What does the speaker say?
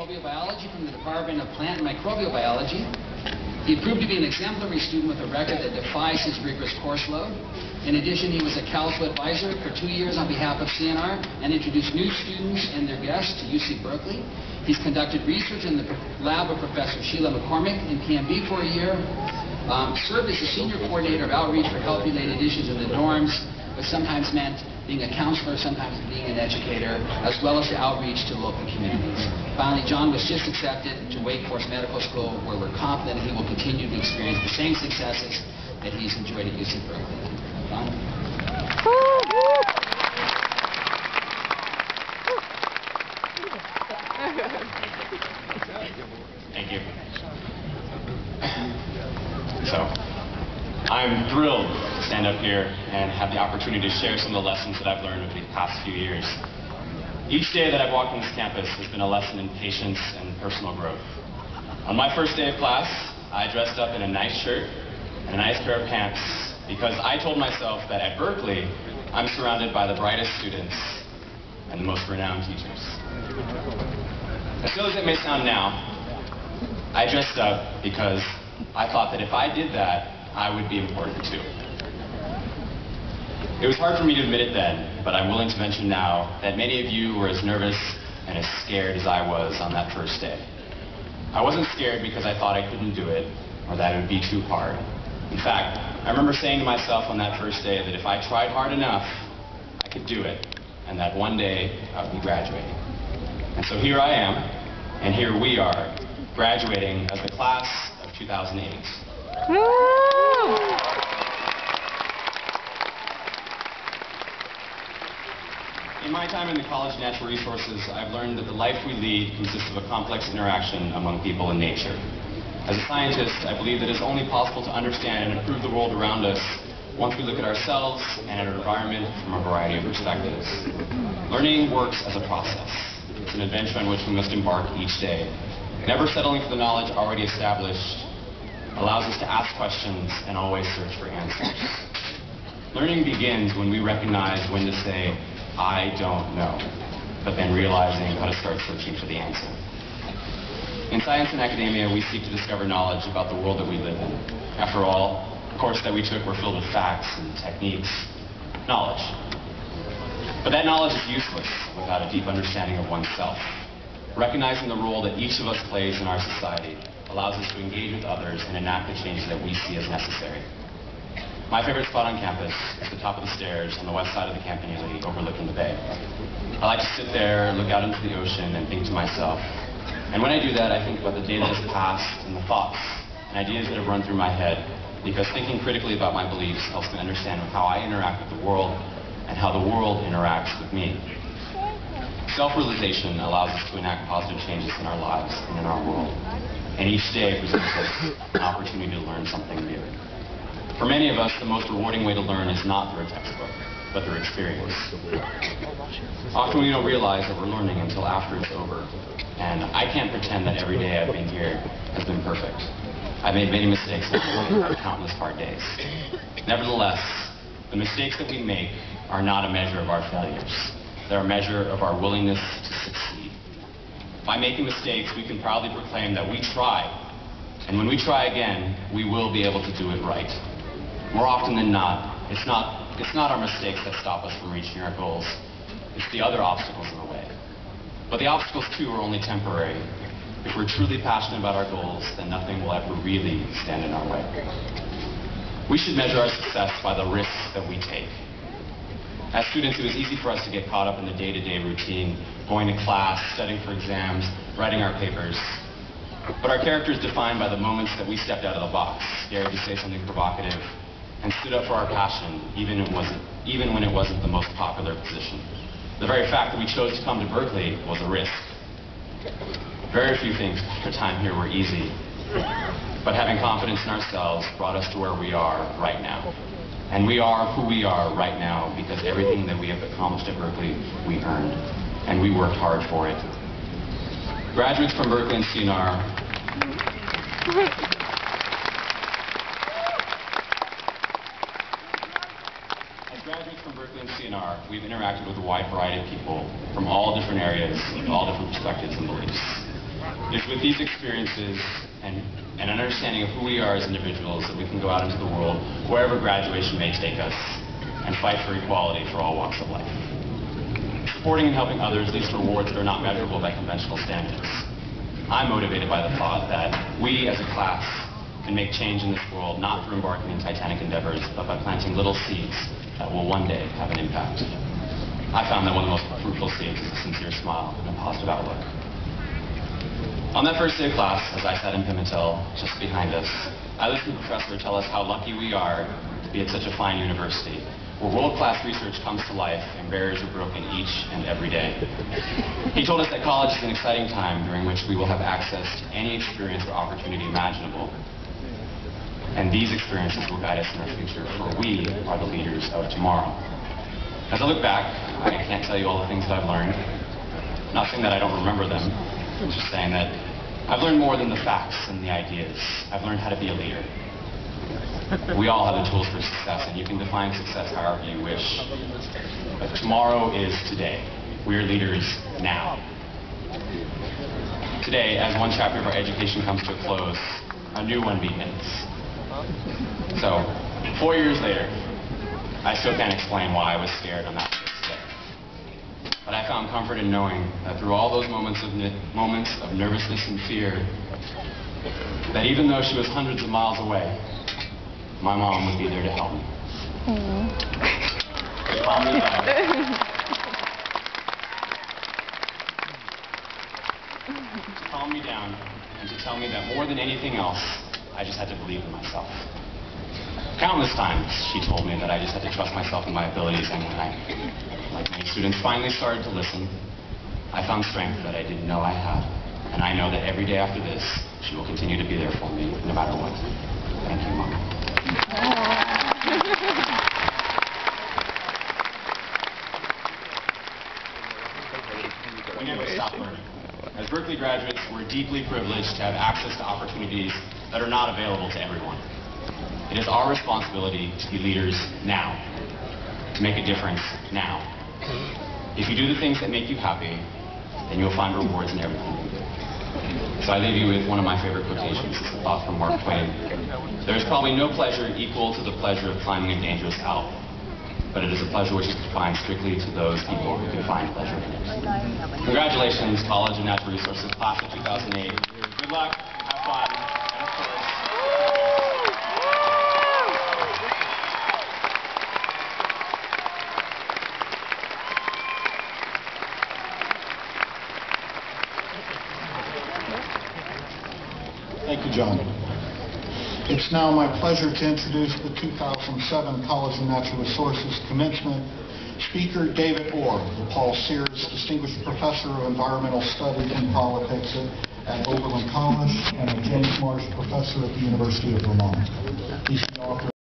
microbial biology from the Department of Plant and Microbial Biology. He proved to be an exemplary student with a record that defies his rigorous course load. In addition, he was a Council advisor for 2 years on behalf of CNR and introduced new students and their guests to UC Berkeley. He's conducted research in the lab of Professor Sheila McCormick in PMB for a year, served as the senior coordinator of outreach for health-related issues in the dorms, but sometimes meant being a counselor, sometimes being an educator, as well as the outreach to local communities. Finally, John was just accepted to Wake Forest Medical School, where we're confident he will continue to experience the same successes that he's enjoyed at UC Berkeley. John? Thank you. So, I'm thrilled to stand up here and have the opportunity to share some of the lessons that I've learned over the past few years. Each day that I've walked on this campus has been a lesson in patience and personal growth. On my first day of class, I dressed up in a nice shirt and a nice pair of pants because I told myself that at Berkeley, I'm surrounded by the brightest students and the most renowned teachers. As silly as it may sound now, I dressed up because I thought that if I did that, I would be important too. It was hard for me to admit it then, but I'm willing to mention now that many of you were as nervous and as scared as I was on that first day. I wasn't scared because I thought I couldn't do it or that it would be too hard. In fact, I remember saying to myself on that first day that if I tried hard enough, I could do it, and that one day I would be graduating. And so here I am, and here we are, graduating as the class of 2008. In my time in the College of Natural Resources, I've learned that the life we lead consists of a complex interaction among people and nature. As a scientist, I believe that it's only possible to understand and improve the world around us once we look at ourselves and at our environment from a variety of perspectives. Learning works as a process. It's an adventure on which we must embark each day. Never settling for the knowledge already established allows us to ask questions and always search for answers. Learning begins when we recognize when to say, I don't know, but then realizing how to start searching for the answer. In science and academia, we seek to discover knowledge about the world that we live in. After all, the course that we took were filled with facts and techniques, knowledge. But that knowledge is useless without a deep understanding of oneself. Recognizing the role that each of us plays in our society allows us to engage with others and enact the changes that we see as necessary. My favorite spot on campus is the top of the stairs on the west side of the Campanile overlooking the bay. I like to sit there, look out into the ocean, and think to myself. And when I do that, I think about the day that has passed and the thoughts and ideas that have run through my head, because thinking critically about my beliefs helps me understand how I interact with the world and how the world interacts with me. Self-realization allows us to enact positive changes in our lives and in our world. And each day presents us an opportunity to learn something new. For many of us, the most rewarding way to learn is not through a textbook, but through experience. Often we don't realize that we're learning until after it's over. And I can't pretend that every day I've been here has been perfect. I've made many mistakes and countless hard days. Nevertheless, the mistakes that we make are not a measure of our failures. They're a measure of our willingness to succeed. By making mistakes, we can proudly proclaim that we tried. And when we try again, we will be able to do it right. More often than not, it's not our mistakes that stop us from reaching our goals. It's the other obstacles in the way. But the obstacles, too, are only temporary. If we're truly passionate about our goals, then nothing will ever really stand in our way. We should measure our success by the risks that we take. As students, it was easy for us to get caught up in the day-to-day routine, going to class, studying for exams, writing our papers. But our character is defined by the moments that we stepped out of the box, dared to say something provocative, and stood up for our passion, even when it wasn't the most popular position. The very fact that we chose to come to Berkeley was a risk. Very few things at the time here were easy, but having confidence in ourselves brought us to where we are right now. And we are who we are right now because everything that we have accomplished at Berkeley, we earned, and we worked hard for it. Graduates from Berkeley and CNR, we've interacted with a wide variety of people from all different areas, with all different perspectives and beliefs. It's with these experiences and an understanding of who we are as individuals that we can go out into the world, wherever graduation may take us, and fight for equality for all walks of life. Supporting and helping others leads to rewards that are not measurable by conventional standards. I'm motivated by the thought that we as a class can make change in this world not through embarking in titanic endeavors, but by planting little seeds that will one day have an impact. I found that one of the most fruitful seeds is a sincere smile and a positive outlook. On that first day of class, as I sat in Pimentel, just behind us, I listened to the professor tell us how lucky we are to be at such a fine university, where world-class research comes to life and barriers are broken each and every day. He told us that college is an exciting time during which we will have access to any experience or opportunity imaginable. And these experiences will guide us in our future, for we are the leaders of tomorrow. As I look back, I can't tell you all the things that I've learned. Not saying that I don't remember them, just saying that I've learned more than the facts and the ideas. I've learned how to be a leader. We all have the tools for success, and you can define success however you wish. But tomorrow is today. We're leaders now. Today, as one chapter of our education comes to a close, a new one begins. So, 4 years later, I still can't explain why I was scared on that first day. But I found comfort in knowing that through all those moments of nervousness and fear, that even though she was hundreds of miles away, my mom would be there to help me. To calm me down. To calm me down and to tell me that more than anything else, I just had to believe in myself. Countless times she told me that I just had to trust myself and my abilities, and when I, like many students, finally started to listen, I found strength that I didn't know I had. And I know that every day after this, she will continue to be there for me, no matter what. Thank you, Mom. We never stop learning. As Berkeley graduates, we're deeply privileged to have access to opportunities that are not available to everyone. It is our responsibility to be leaders now, to make a difference now. If you do the things that make you happy, then you'll find rewards in everything you do. So I leave you with one of my favorite quotations. It's a thought from Mark Twain. There is probably no pleasure equal to the pleasure of climbing a dangerous Alp, but it is a pleasure which is confined strictly to those people who can find pleasure in it. Congratulations, College of Natural Resources, class of 2008. Good luck, have fun, and of course, thank you, John. It's now my pleasure to introduce the 2007 College of Natural Resources Commencement speaker, David Orr, the Paul Sears Distinguished Professor of Environmental Studies and Politics at Oberlin College and a James Marsh Professor at the University of Vermont. He's the author